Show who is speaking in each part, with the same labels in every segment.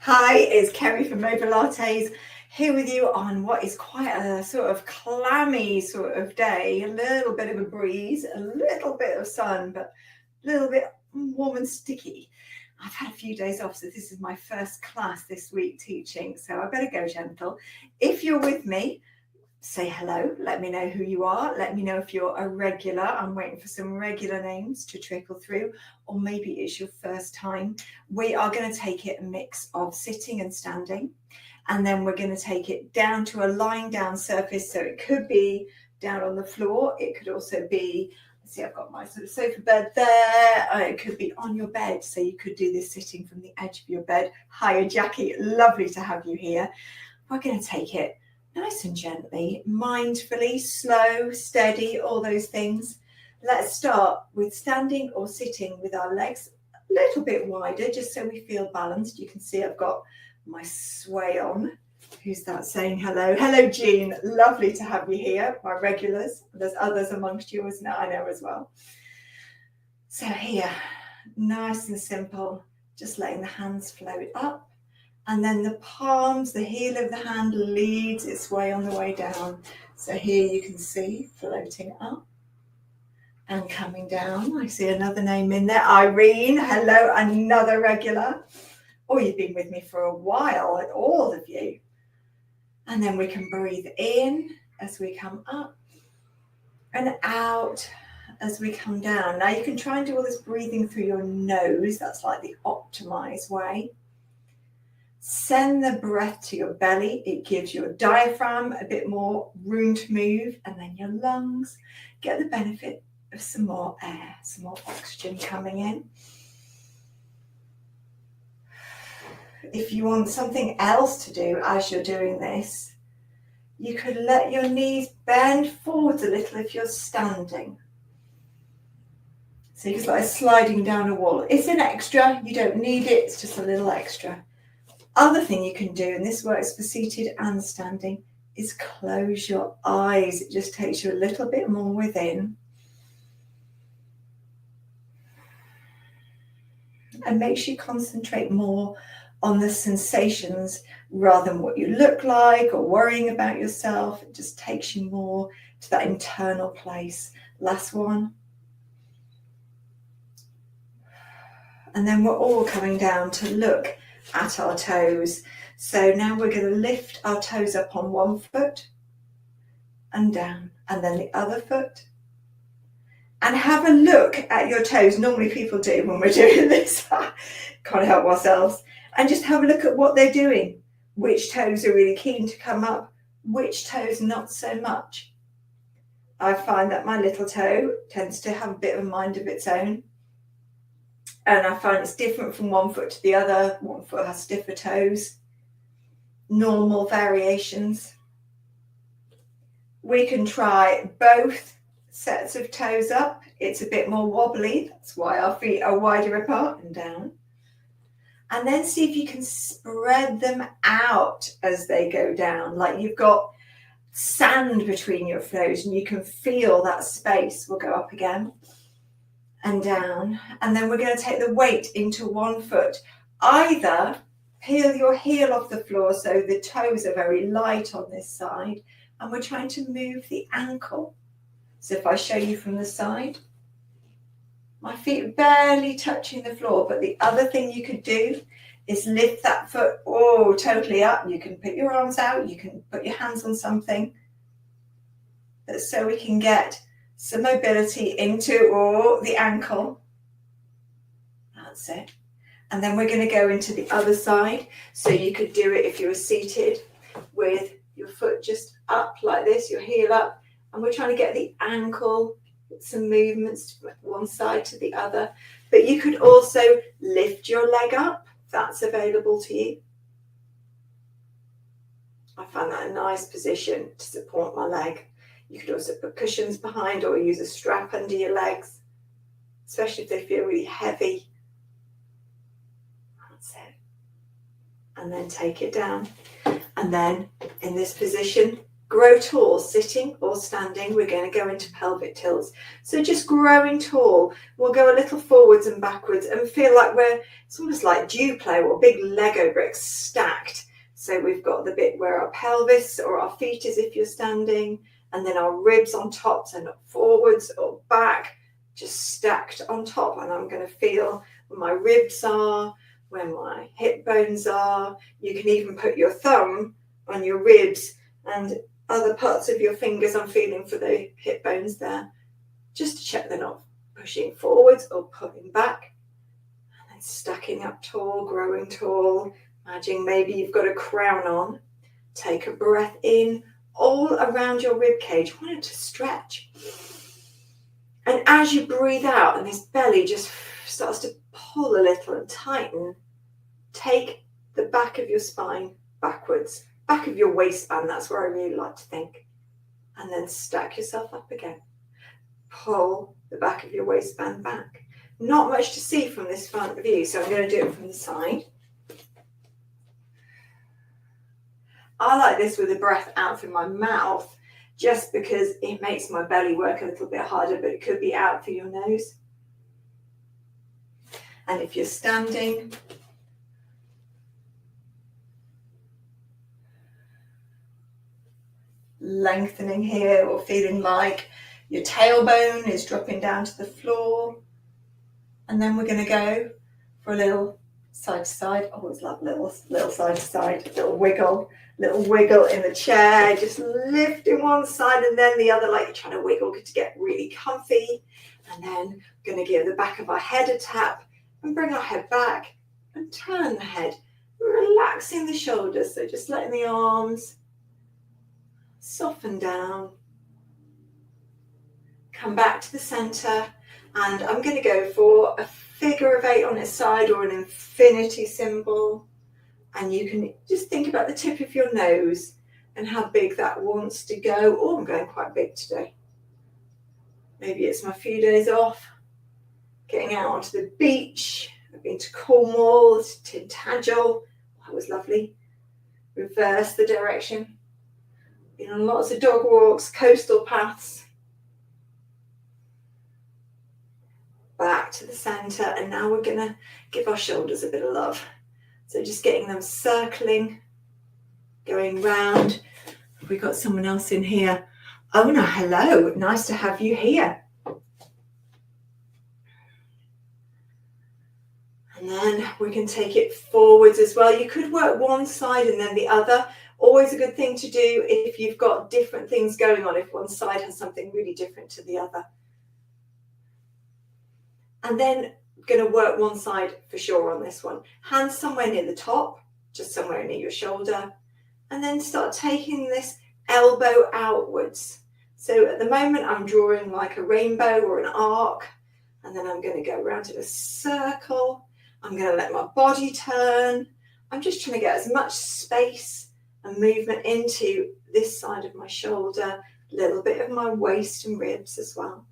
Speaker 1: Hi, it's Kerry from Mobilates here with you on what is quite a sort of clammy sort of day. A little bit of a breeze, a little bit of sun, but a little bit warm and sticky. I've had a few days off, so this is my first class this week teaching, so I better go gentle. If you're with me, say hello, let me know who you are, let me know if you're a regular. I'm waiting for some regular names to trickle through, or maybe it's your first time. We are going to take it a mix of sitting and standing, and then we're going to take it down to a lying down surface. So it could be down on the floor, it could also be, see, I've got my sort of sofa bed there, it could be on your bed, so you could do this sitting from the edge of your bed. Hiya Jackie, lovely to have you here. We're going to take it nice and gently, mindfully, slow, steady, all those things. Let's start with standing or sitting with our legs a little bit wider, just so we feel balanced. You can see I've got my sway on. Who's that saying hello? Hello, Jean. Lovely to have you here, my regulars. There's others amongst you, isn't it? I know as well. So here, nice and simple, just letting the hands float up. And then the palms, the heel of the hand leads its way on the way down. So here you can see floating up and coming down. I see another name in there. Irene, hello, another regular. Oh, you've been with me for a while, all of you. And then we can breathe in as we come up and out as we come down. Now you can try and do all this breathing through your nose. That's like the optimized way. Send the breath to your belly. It gives your diaphragm a bit more room to move, and then your lungs get the benefit of some more air, some more oxygen coming in. If you want something else to do as you're doing this, you could let your knees bend forwards a little if you're standing. So it's like sliding down a wall. It's an extra, you don't need it, it's just a little extra. Other thing you can do, and this works for seated and standing, is close your eyes. It just takes you a little bit more within. And makes you concentrate more on the sensations rather than what you look like or worrying about yourself. It just takes you more to that internal place. Last one. And then we're all coming down to look at our toes. So now we're going to lift our toes up on one foot and down, and then the other foot. And have a look at your toes. Normally people do when we're doing this. Can't help ourselves. And just have a look at what they're doing. Which toes are really keen to come up, which toes not so much. I find that my little toe tends to have a bit of a mind of its own. And I find it's different from one foot to the other. One foot has stiffer toes. Normal variations. We can try both sets of toes up. It's a bit more wobbly. That's why our feet are wider apart and down. And then see if you can spread them out as they go down. Like you've got sand between your toes and you can feel that space. We'll go up again and down, and then we're going to take the weight into one foot. Either peel your heel off the floor so the toes are very light on this side, and we're trying to move the ankle. So if I show you from the side, my feet are barely touching the floor, but the other thing you could do is lift that foot totally up. You can put your arms out, you can put your hands on something, so we can get some mobility into the ankle. That's it. And then we're going to go into the other side. So you could do it if you were seated with your foot just up like this, your heel up. And we're trying to get the ankle, some movements from one side to the other. But you could also lift your leg up if that's available to you. I find that a nice position to support my leg. You could also put cushions behind or use a strap under your legs, especially if they feel really heavy. That's it. And then take it down. And then in this position, Grow tall, sitting or standing. We're going to go into pelvic tilts. So just growing tall. We'll go a little forwards and backwards and feel like it's almost like Duplo or big Lego bricks stacked. So we've got the bit where our pelvis or our feet is if you're standing, and then our ribs on top, so not forwards or back, just stacked on top. And I'm going to feel where my ribs are, where my hip bones are. You can even put your thumb on your ribs and other parts of your fingers. I'm feeling for the hip bones there, just to check they're not pushing forwards or pulling back. And then stacking up tall, growing tall. Imagine maybe you've got a crown on. Take a breath in all around your rib cage. Want it to stretch. And as you breathe out and this belly just starts to pull a little and tighten, take the back of your spine backwards. Back of your waistband, that's where I really like to think. And then stack yourself up again. Pull the back of your waistband back. Not much to see from this front view, so I'm going to do it from the side. I like this with the breath out through my mouth, just because it makes my belly work a little bit harder, but it could be out through your nose. And if you're standing, lengthening here, or feeling like your tailbone is dropping down to the floor. And then we're going to go for a little side to side. I always love little side to side, little wiggle in the chair, just lifting one side and then the other, like you're trying to wiggle to get really comfy. And then we're going to give the back of our head a tap and bring our head back and turn the head, relaxing the shoulders. So just letting the arms soften down. Come back to the center, and I'm going to go for a figure of 8 on its side or an infinity symbol. And you can just think about the tip of your nose and how big that wants to go. Oh, I'm going quite big today. Maybe it's my few days off. Getting out onto the beach. I've been to Cornwall, to Tintagel. That was lovely. Reverse the direction. Been on lots of dog walks, coastal paths. Back to the center, and now we're going to give our shoulders a bit of love. So just getting them circling, going round. Have we got someone else in here? Oh no, hello, nice to have you here. And then we can take it forwards as well. You could work one side and then the other. Always a good thing to do if you've got different things going on, if one side has something really different to the other. And then going to work one side for sure on this one. Hands somewhere near the top, just somewhere near your shoulder. And then start taking this elbow outwards. So at the moment I'm drawing like a rainbow or an arc. And then I'm going to go around in a circle. I'm going to let my body turn. I'm just trying to get as much space and movement into this side of my shoulder. A little bit of my waist and ribs as well.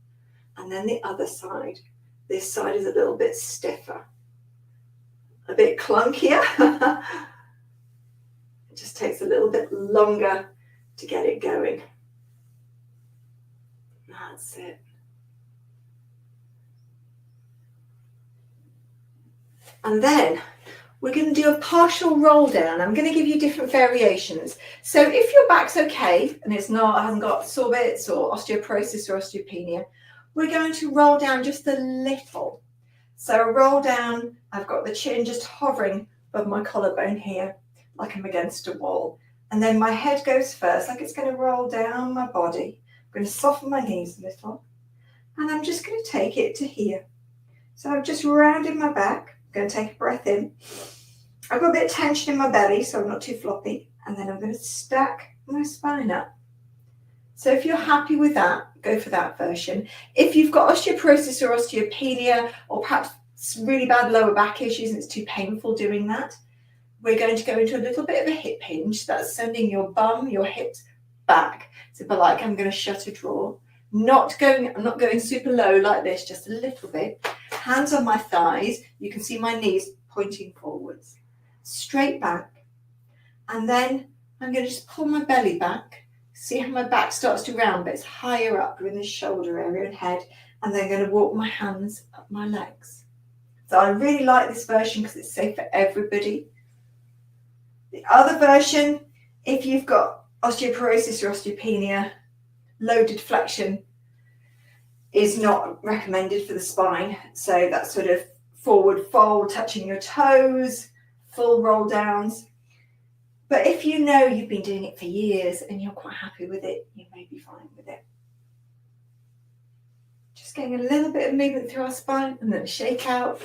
Speaker 1: And then the other side. This side is a little bit stiffer, a bit clunkier. It just takes a little bit longer to get it going. That's it. And then we're going to do a partial roll down. I'm going to give you different variations. So if your back's okay and hasn't got sore bits or osteoporosis or osteopenia, we're going to roll down just a little. So roll down, I've got the chin just hovering above my collarbone here, like I'm against a wall. And then my head goes first, like it's going to roll down my body. I'm going to soften my knees a little. And I'm just going to take it to here. So I'm just rounding my back. I'm going to take a breath in. I've got a bit of tension in my belly, so I'm not too floppy. And then I'm going to stack my spine up. So if you're happy with that, go for that version. If you've got osteoporosis or osteopenia, or perhaps really bad lower back issues and it's too painful doing that, we're going to go into a little bit of a hip hinge. That's sending your bum, your hips back. So but like I'm going to shut a drawer. I'm not going super low like this, just a little bit. Hands on my thighs. You can see my knees pointing forwards. Straight back. And then I'm going to just pull my belly back. See how my back starts to round, but it's higher up in the shoulder area and head. And then I'm going to walk my hands up my legs. So I really like this version because it's safe for everybody. The other version, if you've got osteoporosis or osteopenia, loaded flexion is not recommended for the spine. So that sort of forward fold, touching your toes, full roll downs. But if you know you've been doing it for years and you're quite happy with it, you may be fine with it. Just getting a little bit of movement through our spine and then a shake out,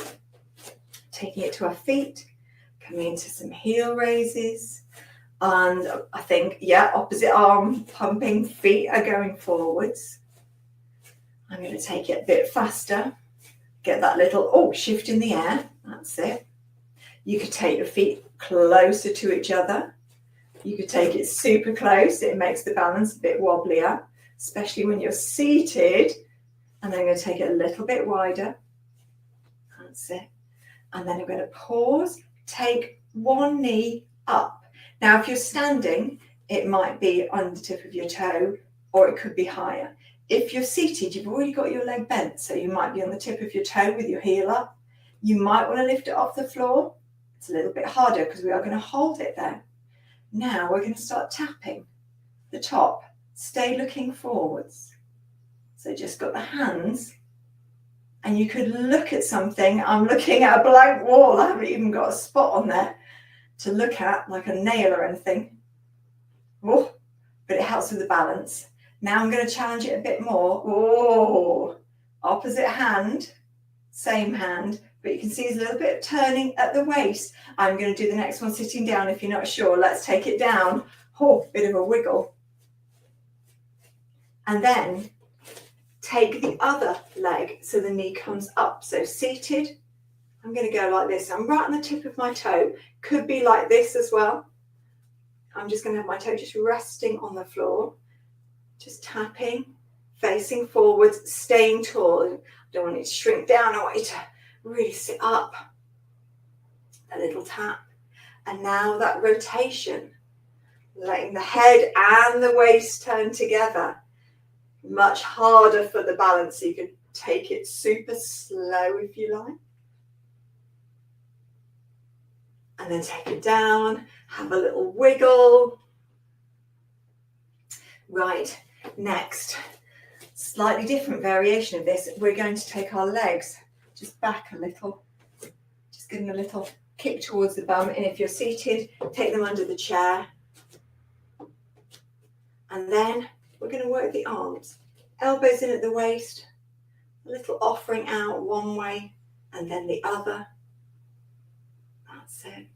Speaker 1: taking it to our feet, coming into some heel raises. And I think, yeah, opposite arm pumping, feet are going forwards. I'm going to take it a bit faster. Get that little, shift in the air. That's it. You could take your feet closer to each other. You could take it super close. It makes the balance a bit wobblier, especially when you're seated. And then I'm going to take it a little bit wider. That's it. And then I'm going to pause, take one knee up. Now, if you're standing, it might be on the tip of your toe, or it could be higher. If you're seated, you've already got your leg bent, so you might be on the tip of your toe with your heel up. You might want to lift it off the floor. It's a little bit harder because we are going to hold it there. Now we're going to start tapping the top. Stay looking forwards. So just got the hands, and you could look at something. I'm looking at a blank wall. I haven't even got a spot on there to look at, like a nail or anything. Oh, but it helps with the balance. Now I'm going to challenge it a bit more. Oh, opposite hand, same hand, but you can see there's a little bit of turning at the waist. I'm going to do the next one sitting down. If you're not sure, let's take it down. Oh, bit of a wiggle. And then take the other leg so the knee comes up. So seated, I'm going to go like this. I'm right on the tip of my toe. Could be like this as well. I'm just going to have my toe just resting on the floor. Just tapping, facing forwards, staying tall. I don't want it to shrink down. I want you to really sit up. A little tap. And now that rotation, letting the head and the waist turn together. Much harder for the balance, so you can take it super slow if you like. And then take it down, have a little wiggle. Right, next, slightly different variation of this. We're going to take our legs just back a little, just give them a little kick towards the bum. And if you're seated, take them under the chair. And then we're going to work the arms. Elbows in at the waist, a little offering out one way and then the other. That's it.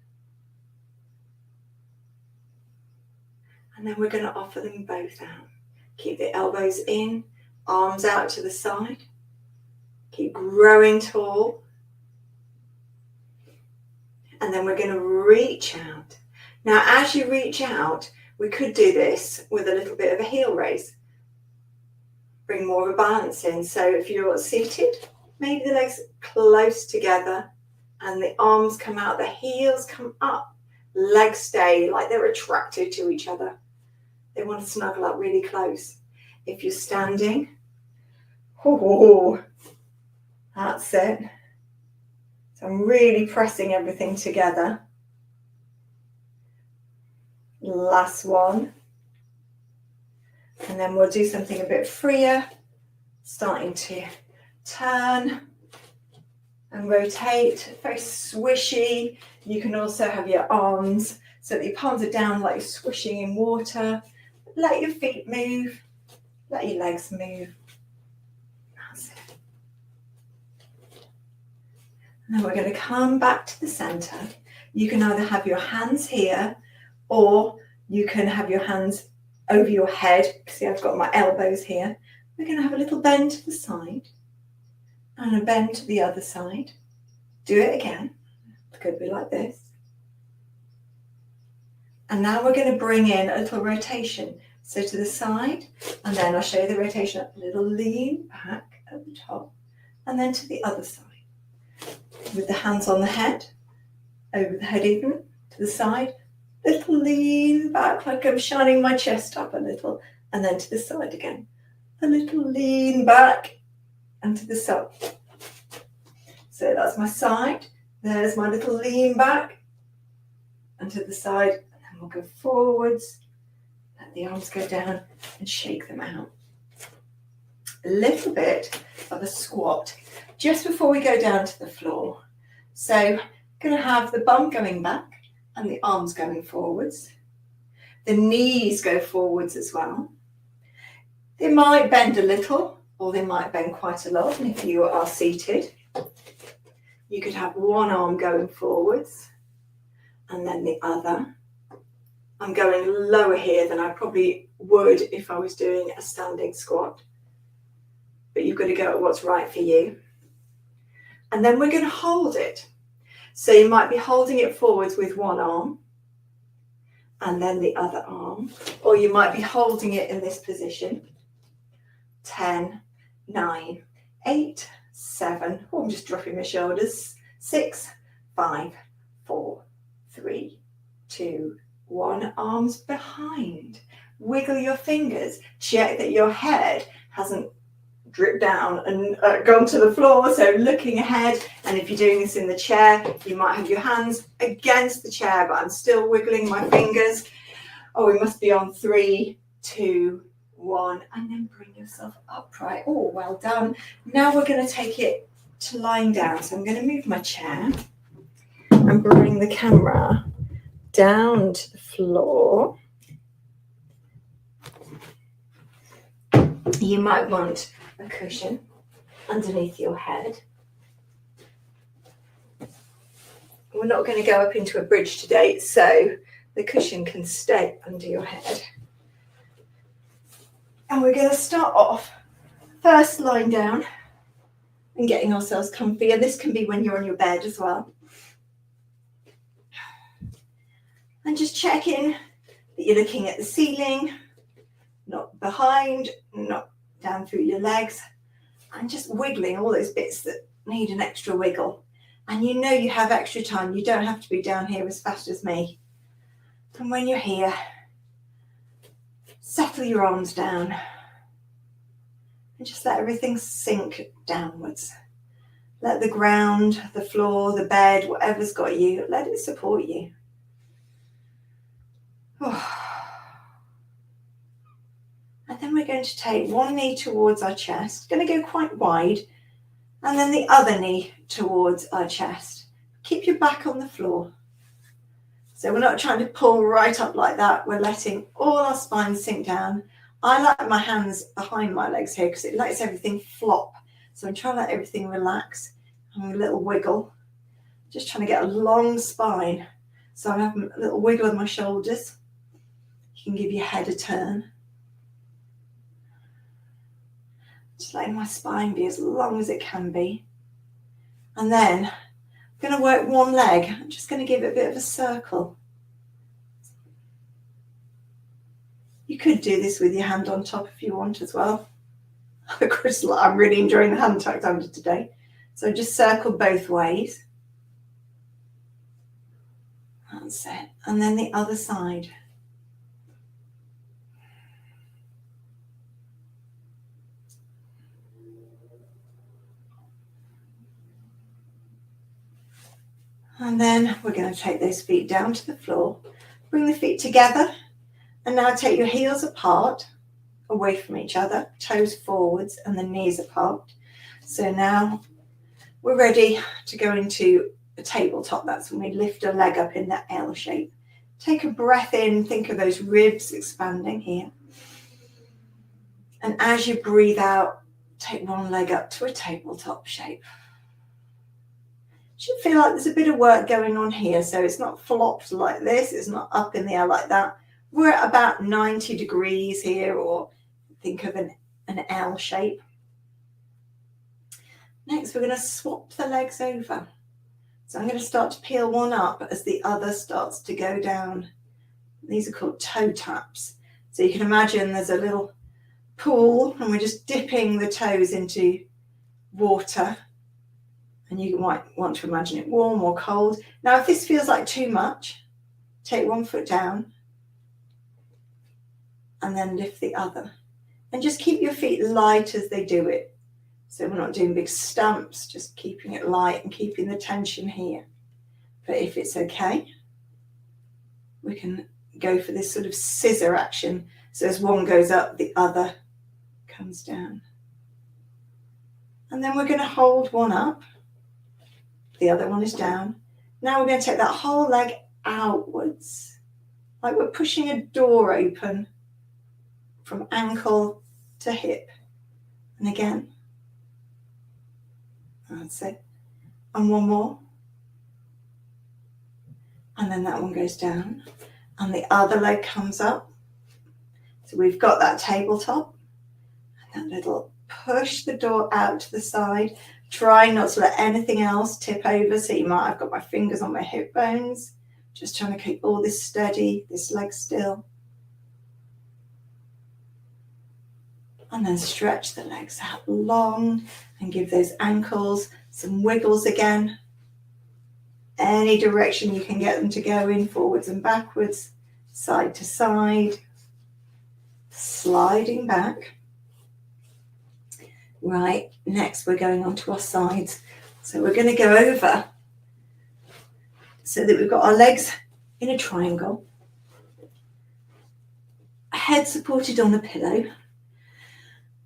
Speaker 1: And then we're going to offer them both out. Keep the elbows in, arms out to the side. Keep growing tall. And then we're going to reach out. Now, as you reach out, we could do this with a little bit of a heel raise. Bring more of a balance in. So if you're seated, maybe the legs close together and the arms come out, the heels come up, legs stay like they're attracted to each other. They want to snuggle up really close. If you're standing, that's it. So I'm really pressing everything together. Last one. And then we'll do something a bit freer, starting to turn and rotate, very swishy. You can also have your arms so that your palms are down like you're swishing in water. Let your feet move, let your legs move. That's it. Now we're going to come back to the center. You can either have your hands here or you can have your hands over your head. See, I've got my elbows here. We're going to have a little bend to the side and a bend to the other side. Do it again. It could be like this. And now we're going to bring in a little rotation. So to the side, and then I'll show you the rotation up, a little lean back at the top, and then to the other side. With the hands on the head, over the head even, to the side, Little lean back, like I'm shining my chest up a little, and then to the side again. A little lean back and to the side. So that's my side. There's my little lean back and to the side. And then we'll go forwards. Let the arms go down and shake them out. A little bit of a squat just before we go down to the floor. So I'm going to have the bum going back and the arms going forwards. The knees go forwards as well. They might bend a little or they might bend quite a lot. And if you are seated, you could have one arm going forwards and then the other. I'm going lower here than I probably would if I was doing a standing squat. But you've got to go at what's right for you. And then we're going to hold it. So you might be holding it forwards with one arm and then the other arm, or you might be holding it in this position. 10, 9, 8, 7. Oh, I'm just dropping my shoulders. 6, 5, 4, 3, 2, 1. Arms behind. Wiggle your fingers. Check that your head hasn't dripped down and gone to the floor. So looking ahead. And if you're doing this in the chair, you might have your hands against the chair, but I'm still wiggling my fingers. Oh, we must be on 3, 2, 1, and then bring yourself upright. Oh, well done. Now we're going to take it to lying down. So I'm going to move my chair and bring the camera down to the floor. You might want a cushion underneath your head. We're not going to go up into a bridge today, so the cushion can stay under your head. And we're going to start off first lying down and getting ourselves comfy. And this can be when you're on your bed as well. And just checking that you're looking at the ceiling, not behind, not down through your legs, and just wiggling all those bits that need an extra wiggle. And you know you have extra time. You don't have to be down here as fast as me. And when you're here, settle your arms down and just let everything sink downwards. Let the ground, the floor, the bed, whatever's got you, let it support you. And then we're going to take one knee towards our chest, going to go quite wide, and then the other knee towards our chest. Keep your back on the floor. So we're not trying to pull right up like that. We're letting all our spine sink down. I like my hands behind my legs here because it lets everything flop. So I'm trying to let everything relax. And a little wiggle. Just trying to get a long spine. So I'm having a little wiggle of my shoulders. You can give your head a turn. Just letting my spine be as long as it can be. And then I'm going to work one leg. I'm just going to give it a bit of a circle. You could do this with your hand on top if you want as well. I'm really enjoying the hand tucked under today. So just circle both ways. That's it. And then the other side. And then we're going to take those feet down to the floor. Bring the feet together. And now take your heels apart, away from each other, toes forwards and the knees apart. So now we're ready to go into a tabletop. That's when we lift a leg up in that L shape. Take a breath in, think of those ribs expanding here. And as you breathe out, take one leg up to a tabletop shape. Should feel like there's a bit of work going on here. So it's not flopped like this. It's not up in the air like that. We're at about 90 degrees here, or think of an L shape. Next, we're going to swap the legs over. So I'm going to start to peel one up as the other starts to go down. These are called toe taps. So you can imagine there's a little pool and we're just dipping the toes into water. And you might want to imagine it warm or cold. Now, if this feels like too much, take one foot down and then lift the other. And just keep your feet light as they do it. So we're not doing big stamps, just keeping it light and keeping the tension here. But if it's okay, we can go for this sort of scissor action. So as one goes up, the other comes down. And then we're going to hold one up. The other one is down. Now we're going to take that whole leg outwards, like we're pushing a door open from ankle to hip. And again, that's it. And one more. And then that one goes down. And the other leg comes up. So we've got that tabletop. And that little push the door out to the side. Try not to let anything else tip over. So you might have got my fingers on my hip bones. Just trying to keep all this steady, this leg still. And then stretch the legs out long and give those ankles some wiggles again. Any direction you can get them to go in, forwards and backwards, side to side, sliding back. Right, next we're going on to our sides. So we're going to go over so that we've got our legs in a triangle, head supported on a pillow,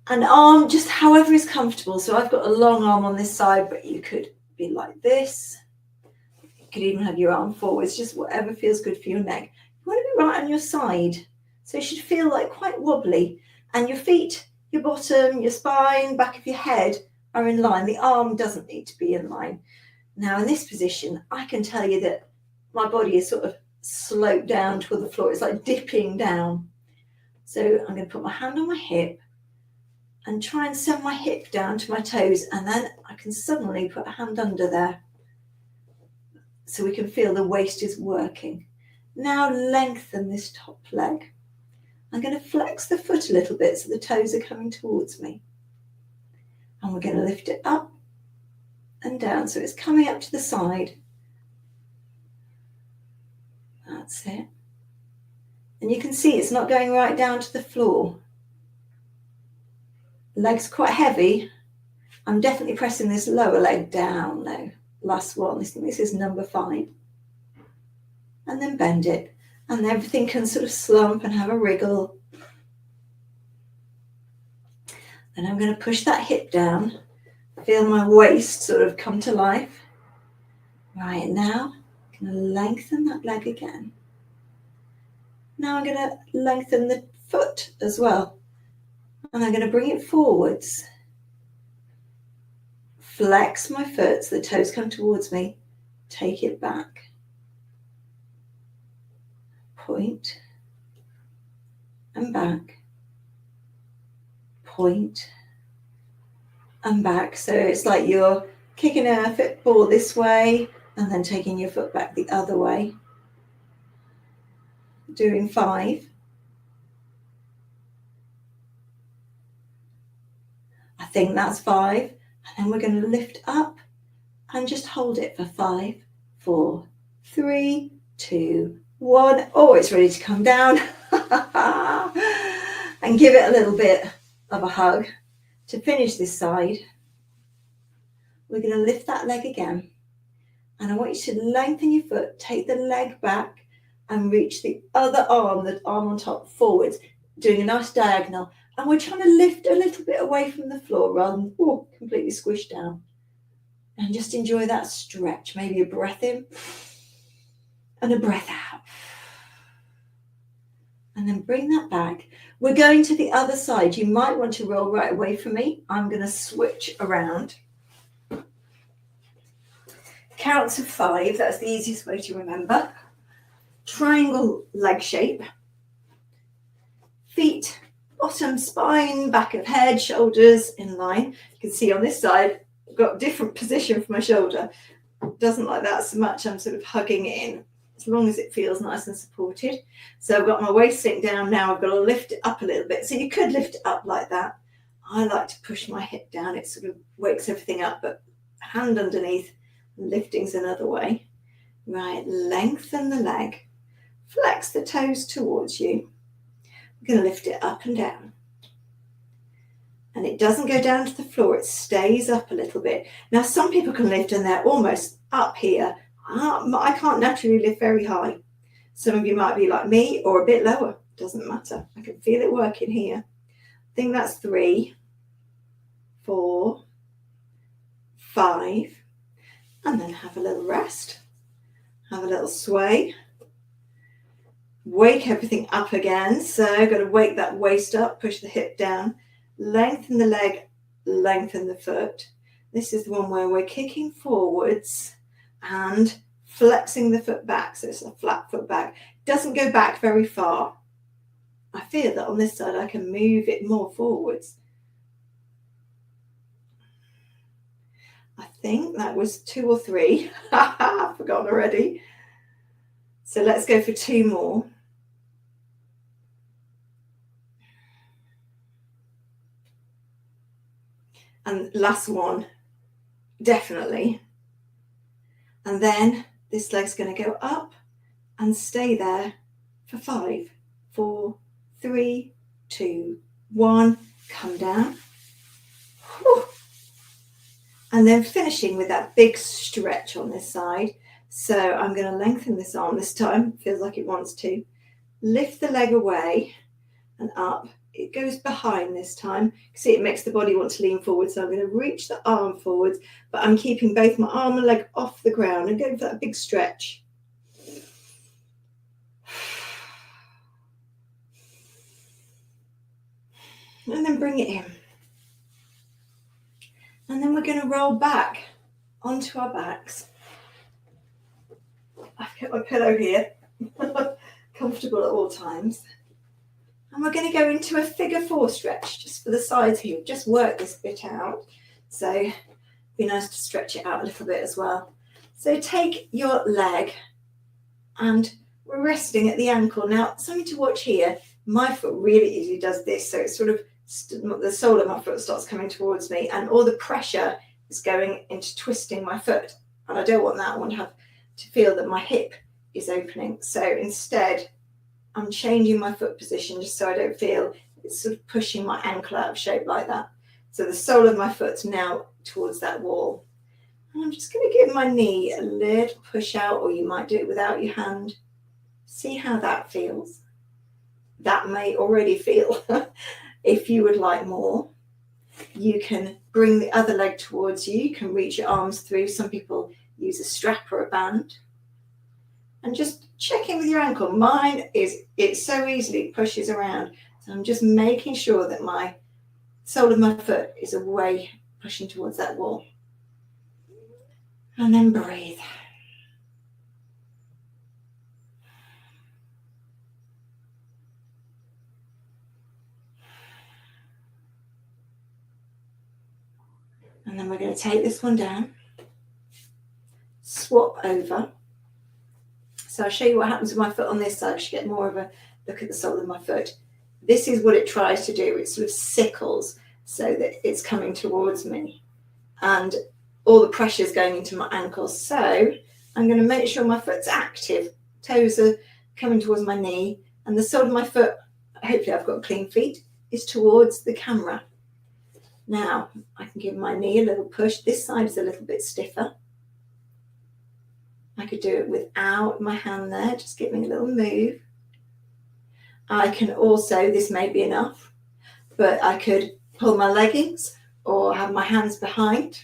Speaker 1: and arm just however is comfortable. So I've got a long arm on this side, but you could be like this. You could even have your arm forwards, just whatever feels good for your neck. You want to be right on your side. So it should feel like quite wobbly. And your feet, your bottom, your spine, back of your head are in line. The arm doesn't need to be in line. Now in this position, I can tell you that my body is sort of sloped down toward the floor. It's like dipping down. So I'm going to put my hand on my hip and try and send my hip down to my toes, and then I can suddenly put a hand under there so we can feel the waist is working. Now lengthen this top leg. I'm going to flex the foot a little bit so the toes are coming towards me. And we're going to lift it up and down so it's coming up to the side. That's it. And you can see it's not going right down to the floor. Leg's quite heavy. I'm definitely pressing this lower leg down though. Last one, this is number 5. And then bend it. And everything can sort of slump and have a wriggle. Then I'm going to push that hip down. Feel my waist sort of come to life. Right, now I'm going to lengthen that leg again. Now I'm going to lengthen the foot as well. And I'm going to bring it forwards. Flex my foot so the toes come towards me. Take it back. Point. And back. Point. And back. So it's like you're kicking a football this way and then taking your foot back the other way. Doing 5. I think that's 5. And then we're going to lift up and just hold it for 5, 4, 3, 2, 1. Oh, it's ready to come down. And give it a little bit of a hug. To finish this side, we're going to lift that leg again. And I want you to lengthen your foot, take the leg back and reach the other arm, the arm on top, forwards, doing a nice diagonal. And we're trying to lift a little bit away from the floor rather than completely squished down. And just enjoy that stretch. Maybe a breath in and a breath out. And then bring that back. We're going to the other side. You might want to roll right away from me. I'm going to switch around. Count to 5. That's the easiest way to remember. Triangle leg shape. Feet, bottom, spine, back of head, shoulders in line. You can see on this side, I've got a different position for my shoulder. Doesn't like that so much. I'm sort of hugging it in as long as it feels nice and supported. So I've got my waist sink down now. I've got to lift it up a little bit. So you could lift it up like that. I like to push my hip down. It sort of wakes everything up, but hand underneath, lifting's another way. Right, lengthen the leg. flex the toes towards you. We're going to lift it up and down. And it doesn't go down to the floor, it stays up a little bit. Now, some people can lift and they're almost up here. I can't naturally lift very high. Some of you might be like me or a bit lower. Doesn't matter. I can feel it working here. I think that's 3, 4, 5. And then have a little rest. Have a little sway. Wake everything up again. So got to wake that waist up, push the hip down. Lengthen the leg, lengthen the foot. This is the one where we're kicking forwards and flexing the foot back. So it's a flat foot back. Doesn't go back very far. I feel that on this side I can move it more forwards. I think that was 2 or 3. I've forgotten already. So let's go for 2 more. And last one, definitely. And then this leg's going to go up and stay there for 5, 4, 3, 2, 1. Come down. Whew. And then finishing with that big stretch on this side. So I'm going to lengthen this arm this time. Feels like it wants to. Lift the leg away and up. It goes behind this time. See, it makes the body want to lean forward. So I'm going to reach the arm forwards, but I'm keeping both my arm and leg off the ground and going for that big stretch. And then bring it in. And then we're going to roll back onto our backs. I've got my pillow here, comfortable at all times. And we're going to go into a figure 4 stretch, just for the sides here. Just work this bit out. So it'd be nice to stretch it out a little bit as well. So take your leg and we're resting at the ankle. Now, something to watch here. My foot really easily does this. So it's sort of the sole of my foot starts coming towards me and all the pressure is going into twisting my foot. And I don't want that. I want to have to feel that my hip is opening. So instead, I'm changing my foot position just so I don't feel it's sort of pushing my ankle out of shape like that. So the sole of my foot's now towards that wall. And I'm just going to give my knee a little push out, or you might do it without your hand. See how that feels. That may already feel. If you would like more, you can bring the other leg towards you. You can reach your arms through. Some people use a strap or a band. And just check in with your ankle. Mine is, it so easily pushes around. So I'm just making sure that my sole of my foot is away, pushing towards that wall. And then breathe. And then we're going to take this one down. Swap over. So I'll show you what happens with my foot on this side. I should get more of a look at the sole of my foot. This is what it tries to do. It sort of sickles so that it's coming towards me. And all the pressure is going into my ankles. So I'm going to make sure my foot's active. Toes are coming towards my knee. And the sole of my foot, hopefully I've got clean feet, is towards the camera. Now I can give my knee a little push. This side is a little bit stiffer. I could do it without my hand there, just giving a little move. I can also, this may be enough, but I could pull my leggings or have my hands behind.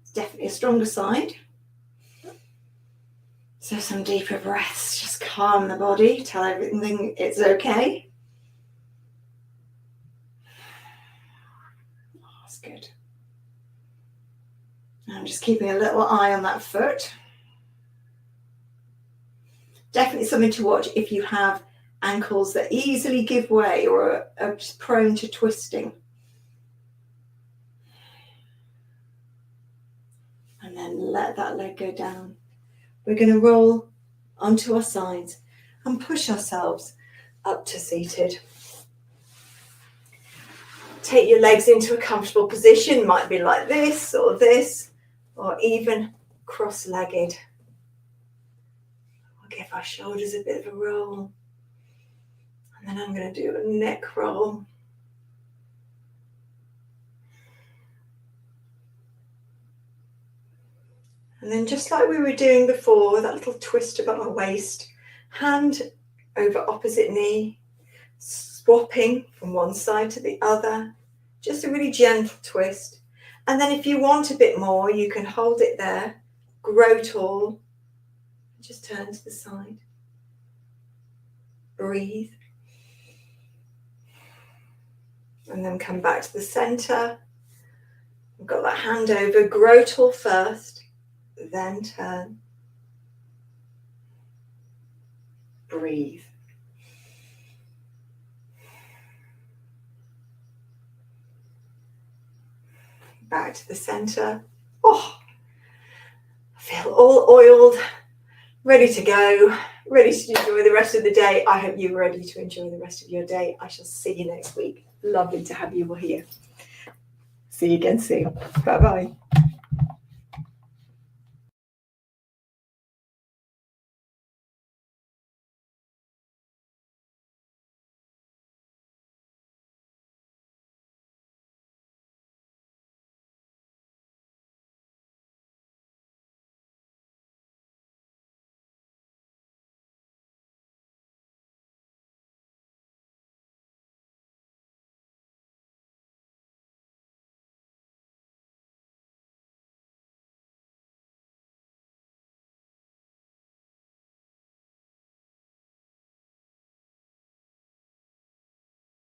Speaker 1: It's definitely a stronger side. So some deeper breaths, just calm the body, tell everything it's okay. Oh, that's good. I'm just keeping a little eye on that foot. Definitely something to watch if you have ankles that easily give way or are prone to twisting. And then let that leg go down. We're going to roll onto our sides and push ourselves up to seated. Take your legs into a comfortable position. Might be like this, or even cross-legged. Give our shoulders a bit of a roll. And then I'm going to do a neck roll. And then just like we were doing before, that little twist of our waist, hand over opposite knee, swapping from one side to the other, just a really gentle twist. And then if you want a bit more, you can hold it there, grow tall, just turn to the side, breathe, and then come back to the center. We've got that hand over, grow tall first, then turn, breathe. Back to the center. Oh, I feel all oiled, ready to go, ready to enjoy the rest of the day. I hope you're ready to enjoy the rest of your day. I shall see you next week. Lovely to have you all here. See you again soon. Bye-bye.